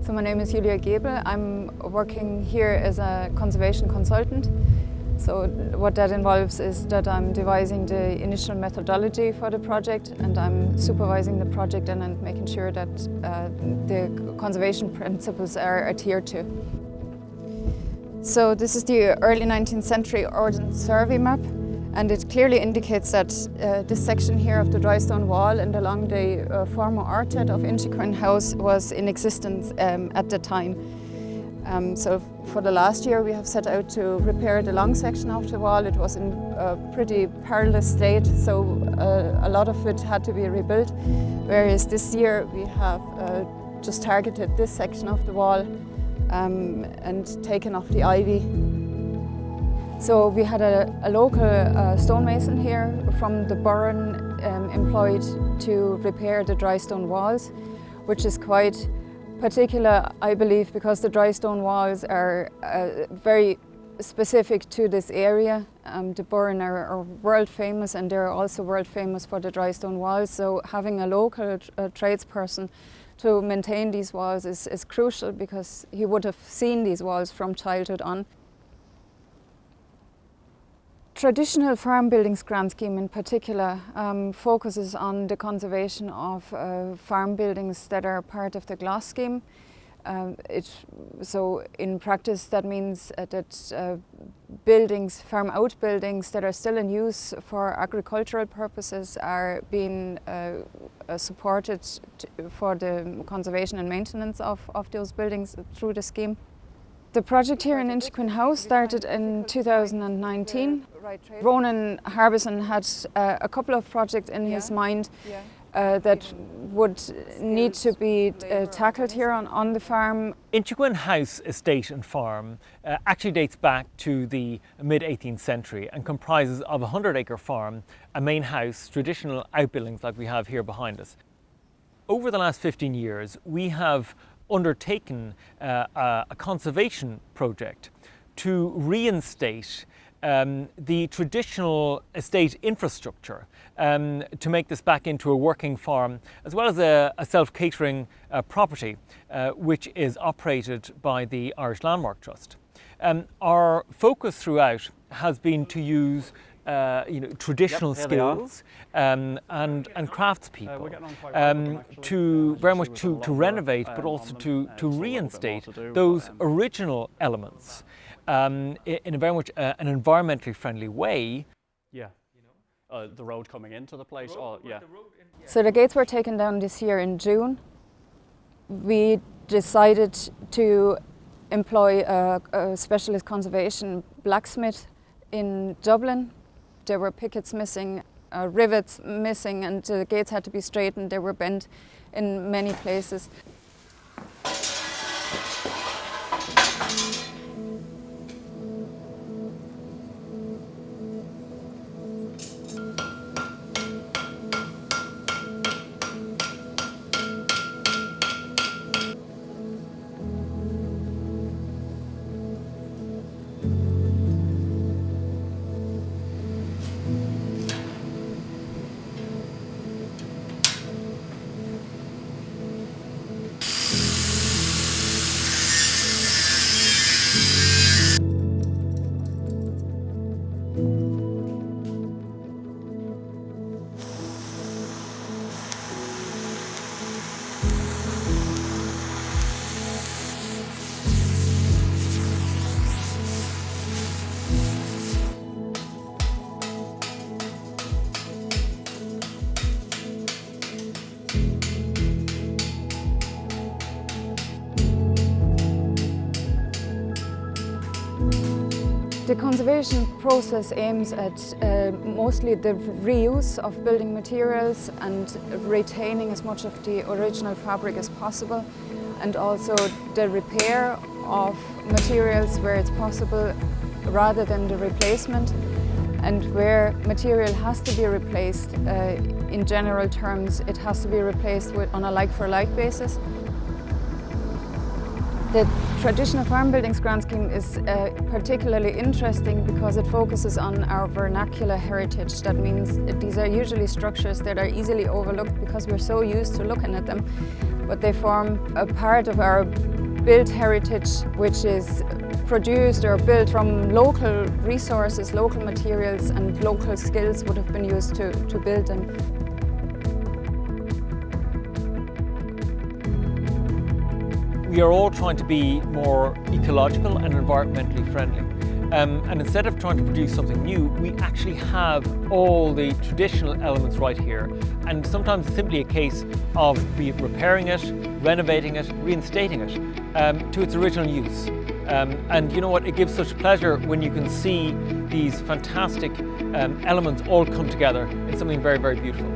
So my name is Gebel. I'm working here as a conservation consultant. So what that involves is that I'm devising the initial methodology for the project, and I'm supervising the project and making sure that the conservation principles are adhered to. So this is the early 19th century ordnance survey map, and it clearly indicates that this section here of the dry stone wall and along the former orchard of Inchiquin House was in existence at the time. So for the last year we have set out to repair the long section of the wall. It was in a pretty perilous state, so a lot of it had to be rebuilt, whereas this year we have just targeted this section of the wall and taken off the ivy. So we had a local stonemason here from the Burren employed to repair the dry stone walls, which is quite particular, I believe, because the dry stone walls are very specific to this area. The Burren are world famous, and they're also world famous for the dry stone walls. So having a local tradesperson to maintain these walls is crucial, because he would have seen these walls from childhood on. Traditional farm buildings grant scheme in particular focuses on the conservation of farm buildings that are part of the GLAS scheme. So in practice that means that buildings, farm out buildings that are still in use for agricultural purposes are being supported for the conservation and maintenance of those buildings through the scheme. The project here in Inchiquin House started in 2019. Ronan Harbison had a couple of projects in his mind that would need to be tackled here on the farm. Inchiquin House estate and farm actually dates back to the mid-18th century and comprises of a 100-acre farm, a main house, traditional outbuildings like we have here behind us. Over the last 15 years, we have undertaken a conservation project to reinstate the traditional estate infrastructure, to make this back into a working farm, as well as a self-catering property which is operated by the Irish Landmark Trust. Our focus throughout has been to use traditional skills and craftspeople to very much to renovate, but also to reinstate those original elements in a very much an environmentally friendly way. Yeah, the road coming into the place. So the gates were taken down this year in June. We decided to employ a specialist conservation blacksmith in Dublin. There were pickets missing, rivets missing, and the gates had to be straightened. They were bent in many places. The conservation process aims at mostly the reuse of building materials and retaining as much of the original fabric as possible, and also the repair of materials where it's possible rather than the replacement. And where material has to be replaced, in general terms, it has to be replaced on a like-for-like basis. The traditional farm buildings grant scheme is particularly interesting because it focuses on our vernacular heritage. That means these are usually structures that are easily overlooked because we're so used to looking at them. but they form a part of our built heritage, which is produced or built from local resources, local materials, and local skills would have been used to build them. We are all trying to be more ecological and environmentally friendly. And instead of trying to produce something new, we actually have all the traditional elements right here. And sometimes it's simply a case of be it repairing it, renovating it, reinstating it to its original use. And you know what, it gives such pleasure when you can see these fantastic elements all come together in something very, very beautiful.